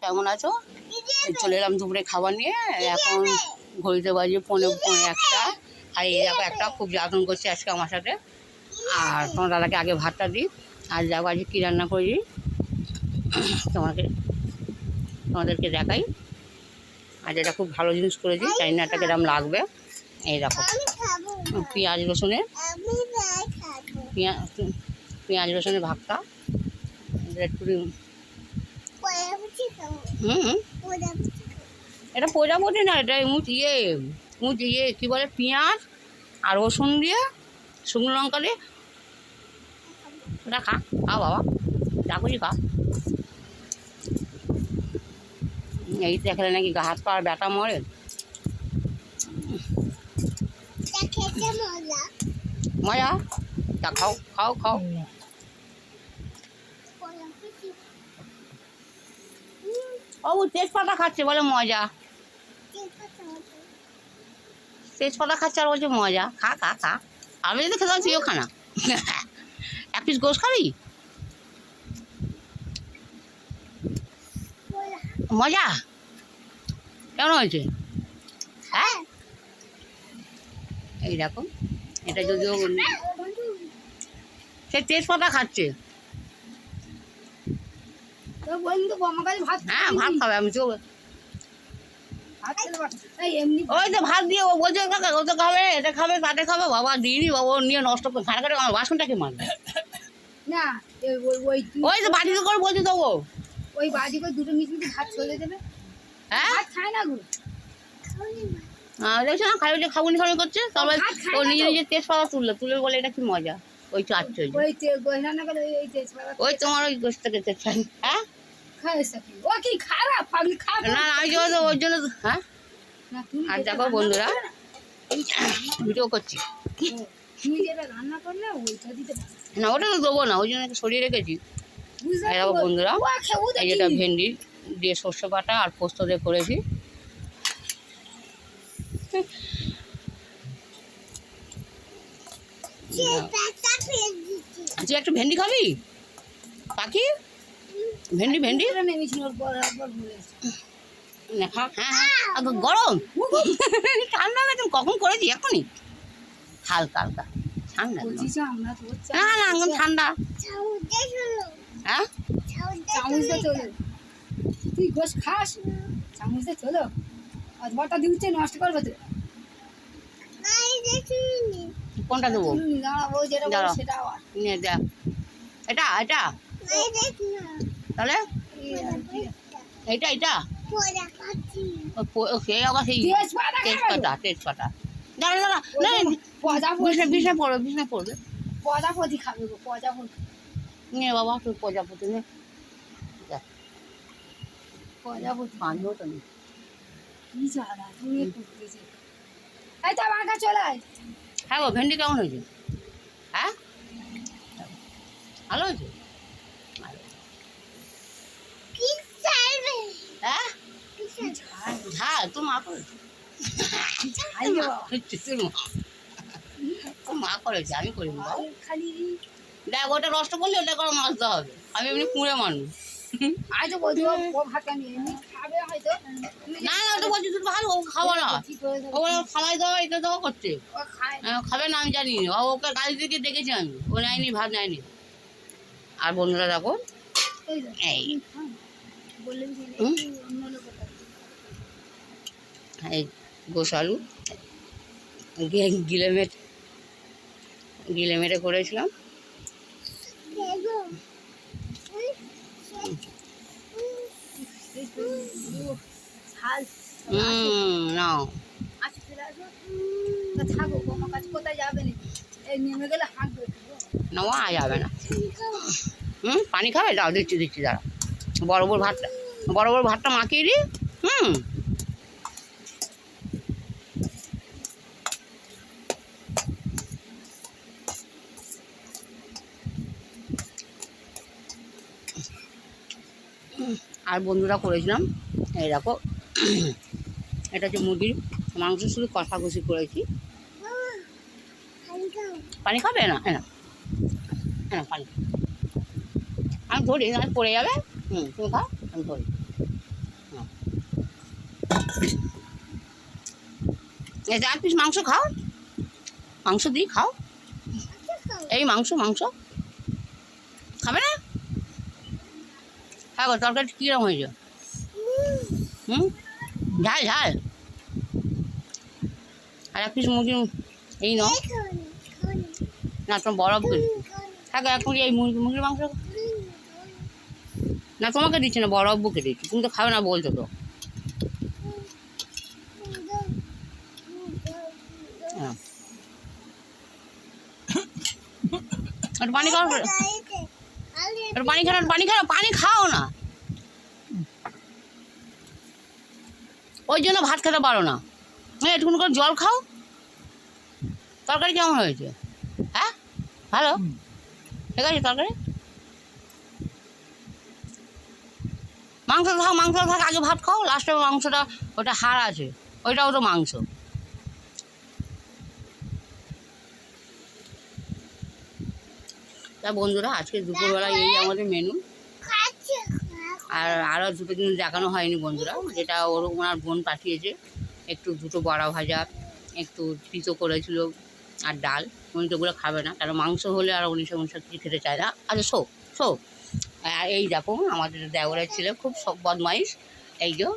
কেমন আছো? চলে এলাম দুপুরে খাবার নিয়ে। এখন ঘড়িতে বাজে পৌনে একটা। আর এই দেখো একটা খুব যত্ন করছে আজকে আমার সাথে। আর তোমার দাদাকে আগে ভাতটা দিই। আর দেখো আজকে কী রান্না করি তোমাদেরকে দেখাই। আজ এটা খুব ভালো জিনিস করেছি, জানি না এটা কিরম লাগবে। এই দেখো পেঁয়াজ রসুনের পেঁয়াজ রসুনের ভাতটা একটু এটা প্রজাপতি না, এটা ইয়ে কী বলে পেঁয়াজ আর রসুন দিয়ে শুকনো লঙ্কা দিয়ে এটা খা বাবা যা খুশি খা। এই দেখলে নাকি হাত পা ব্যথা মরে। মজা তা খাও খাও খাও। ও তেজপাতা খাচ্ছে বলে মজা, তেজপাতা খাচ্ছে আর বলছে মজা। খা খা খা, আমি যদি খেতাম তুইও খানা। এক পিস গোস খাবি? মজা কেমন হয়েছে? হ্যাঁ এই দেখো এটা যদিও সে তেজপাতা খাচ্ছে। হ্যাঁ ভাত খাবে, আমি তো ওই তো ভাত দিয়ে ও বলছে ও তো খাবে, এটা খাবে তাতে খাবে। বাবা দিইনি বাবা, ও নিয়ে নষ্ট করে খানা করে আমার বাসনটাকে মারবে না। ওই তো বাড়িতে করে বলছে দেবো, ওই বাড়ি করে দুটো মিশমিশে ভাত চলে দেবে। হ্যাঁ ভাত খায় না গো, দেখছো না খালি খাবুনি খাবুনি করছে। তবে ও নিজে নিজে তেজপাতা তুলে বলে এটা কি মজা। ওই চাচ্ছে ওই রান্না করে ওই তেজপাতা ওই তোমার ওই গোষ্ঠটাকে তেজপাতা। হ্যাঁ ও কি খারাপ পাগলি খারাপ না আমি তো ওর জন্য হ্যাঁ। না তুমি আর দেখো বন্ধুরা ভিডিও করছি তুমি যেটা রান্না করলে ওইটা দিতে পারো না, ওটা তো দেবো না, ওই জন্য সরিয়ে রেখেছি। এই দেখো বন্ধুরা এই যেটা ভেন্ডি দিয়ে সর্ষে বাটা আর পোস্ত দিয়ে করেছি। তুই একটু ভেন্ডি খাবি পাখি? ভেন্ডি হ্যাঁ হ্যাঁ গরম ঠান্ডা তুমি কখন করেছি? এখনই হালকা হালকা ঠান্ডা না না একদম ঠান্ডা। হ্যাঁ চামচটা চলো, তুই গোস খাস চামচটা চলো। আজ বটা দিচ্ছে নষ্ট করবে তো। কোনটা দেবো? যেটা সেটা আবার নিয়ে দেখ এটা এটা তাহলে এইটা এটা সেই আবার সেই তেজপাতা দাঁড়া দাঁড়া বিছনা পড়বে প্রজাপতি খাবে গো, প্রজাপতি নিয়ে বাবা তুই প্রজাপতি নে প্রজাপতি পাঁচবো তো নেই। কি জানা তুমি করতেছে। এই তো আমার কাছে চলে আয়। হ্যাঁ গো ভেন্ডি কেমন হয়েছে? হ্যাঁ ভালো হয়েছে। হ্যাঁ ঝাল তোর মা করেছে, তোর মা করেছে আমি করিনি বাবু। খালি দেখ ওটা নষ্ট করলে ওটা করে মাছতে হবে, আমি এমনি কুঁড়ে মানুষ। আজ তো বলছি ও ভাত আমি এমনি খাবে হয়তো। না না ওটা বলছি তুই ভালো ও খাবো না, ও খাওয়াই দেওয়া এটা দেওয়া করছে। ও খায় খাবে না আমি জানি, ওকে গাড়ি থেকে দেখেছি আমি, ও নেয়নি ভাত নেয়নি। আর বন্ধুরা দেখো ওই এই বললেন যে অন্য লোক এই গোস আলু গিলে মেটে করেছিলাম। ঝাল নাও আচ্ছা চলে আসো না, থাকো আমার কাছে কোথায় যাবে না। এই নেমে গেলে হাঁটবে নেওয়া যাবে না। পানি খাবে? দাও দিচ্ছি দাঁড়া। বড় ভাতটা মাখিয়ে দিই। আর বন্ধুরা করেছিলাম এই দেখো এটা হচ্ছে মুরগির মাংস, শুধু কষাকষি করেছি। পানি খাবে না? হ্যাঁ হ্যাঁ পানি আমি ধরি, আমি পড়ে যাবে। তুমি খাও আমি ধরি। এই 4 পিস মাংস খাও, মাংস দিই খাও, এই মাংস মাংস খাবে না? হ্যাঁ গো, তরকারি কীরকম হয়েছে? ঝাল ঝাল। আর 1 পিস মুরগি এই নাও না, তোমার বরফ দিচ্ছি। হ্যাঁ গো, এখন এই মুরগির মাংস না তোমাকে দিচ্ছি না, বরফ বুকে দিচ্ছি, তুমি তো খাবে না বলছো তো। হ্যাঁ একটু পানি খাও, একটু পানি খাও, পানি খাও, পানি খাও না, ওই জন্য ভাত খেতে পারো না। হ্যাঁ একটুখানি করে জল খাও। তরকারি কেমন হয়েছে? হ্যাঁ ভালো, ঠিক আছে তরকারি। মাংস থাক, মাংস থাক, আগে ভাত খাও, লাস্টে মাংসটা, ওটা হাড় আছে, ওইটাও তো মাংস। তা বন্ধুরা, আজকে দুপুরবেলা এই আমাদের মেনু। আর আরও দুটো জিনিস দেখানো হয়নি বন্ধুরা, যেটা ওনার বোন পাঠিয়েছে, একটু দুটো বড়া ভাজা, একটু পিতো করেছিল, আর ডাল। উনি তোগুলো খাবে না, কারণ মাংস হলে আর উনি সব কিছু খেতে চায় না। আচ্ছা শো আর এই দেখো আমাদের দেওরের ছেলে খুব সব বদমাইশ। এই যে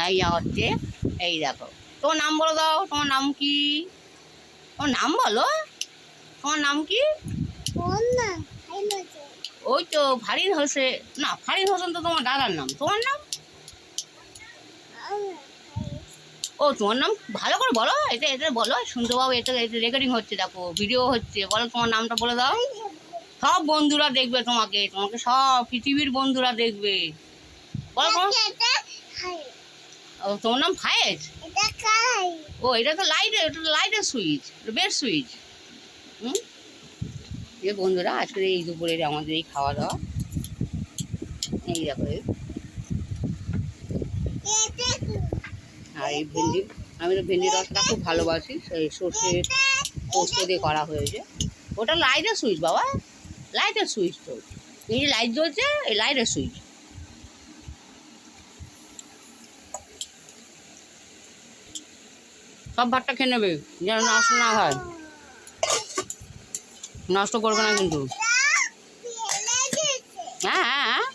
এই হচ্ছে, এই দেখো, তোমার নাম বলে দাও, তোমার নাম কি? তোমার নাম বলো, তোমার নাম কি? ওই তো ফারিন হোসেন, না ফারিন হোসেন তো তোমার দাদার নাম, তোমার নাম? ও তোমার নাম ভালো করে বলো, এটা এটা বলো, শুনতে পাবো, এটা এটা রেকর্ডিং হচ্ছে, দেখো ভিডিও হচ্ছে, বলো তোমার নামটা বলে দাও। সব বন্ধুরা দেখবে তোমাকে, তোমাকে সব পৃথিবীর বন্ধুরা দেখবে, বলো ও তোমার নাম ফায়েজ? ও এটা তো লাইটের, এটা তো লাইটের সুইচ, বেড সুইচ। যে বন্ধুরা, আজকে এই দুপুরের আমাদের এই খাওয়া দাওয়া, এই দেখো। আর এই ভেন্ডি, আমি তো ভেন্ডি রসটা খুব ভালোবাসি, সেই সর্ষে পোস্ত দিয়ে করা হয়েছে। ওটা লাইটের সুইচ বাবা, লাইটের সুইচ তো, এই যে লাইট জ্বলছে, এই লাইটের সুইচ। সব ভাতটা খেয়ে নেবে, যেন নষ্ট না হয়, নষ্ট করবে না কিন্তু। হ্যাঁ হ্যাঁ হ্যাঁ,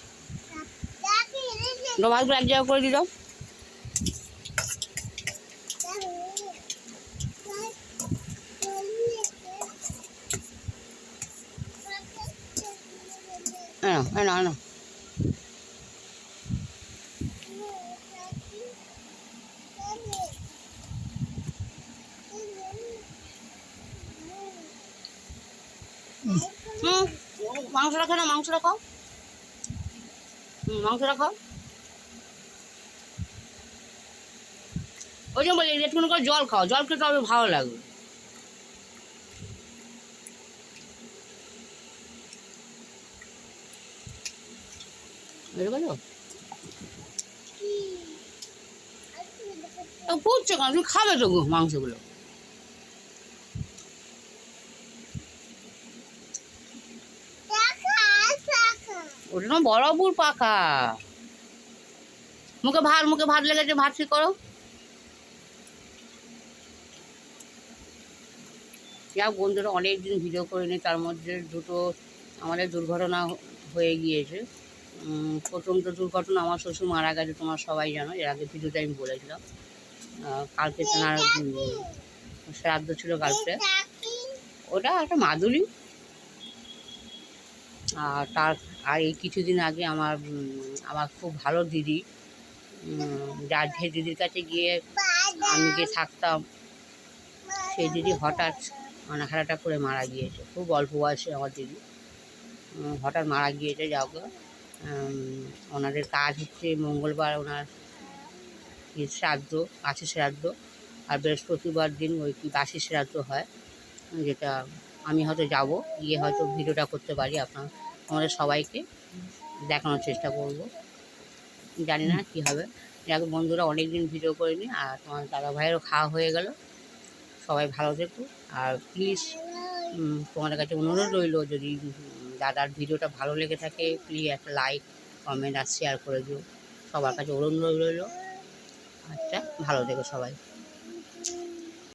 ভাতগুলো এক জায়গায় করে দিল। হ্যাঁ না না, মাংসটা খাও না, মাংসটা খাও, মাংসটা খাও। ওই জন্য বলি একটু করে জল খাও, জল খেতে হবে, ভালো লাগবে। বুঝতে পারছো? পুড়ছে কেন, তুমি খাবে তো মাংসগুলো। ওটা না বরাবর পাকা। মুখে ভাত লেগেছে, ভাত ঠিক করো। যা বন্ধুরা, অনেক দিন ভিডিও করিনি, তার মধ্যে দুটো আমাদের দুর্ঘটনা হয়ে গিয়েছে। প্রথম তো দুর্ঘটনা, আমার শ্বশুর মারা গেছে, তোমার সবাই জানো, এর আগে ভিডিওতে আমি বলেছিলাম। কালকে তেনার শ্রাদ্ধ ছিল কালকে। ওটা একটা মাদুলি। আর এই কিছুদিন আগে আমার খুব ভালো দিদি, যার যে দিদির কাছে গিয়ে আমি গিয়ে থাকতাম, সেই দিদি হঠাৎ অনাহারাটা করে মারা গিয়েছে। খুব অল্প বয়সে আমার দিদি হঠাৎ মারা গিয়েছে। যাওকে ওনাদের কাজ হচ্ছে মঙ্গলবার ওনার শ্রাদ্ধ, কাশি শ্রাদ্ধ, আর বৃহস্পতিবার দিন ওই কি বাসি শ্রাদ্ধ হয়, যেটা আমি হয়তো যাব, গিয়ে হয়তো ভিডিওটা করতে পারি, আমাদের সবাইকে দেখানোর চেষ্টা করব। জানি না কী হবে। যাক বন্ধুরা, অনেক দিন ভিডিও করিনি, আর তোমার দাদা ভাইয়েরও খাওয়া হয়ে গেল। সবাই ভালো থেকো, আর প্লিজ তোমাদের কাছে অনুরোধ রইল, যদি দাদার ভিডিওটা ভালো লেগে থাকে, প্লিজ একটা লাইক, কমেন্ট আর শেয়ার করে দিও, সবার কাছে অনুরোধ রইল। আচ্ছা, ভালো থেকো সবাই।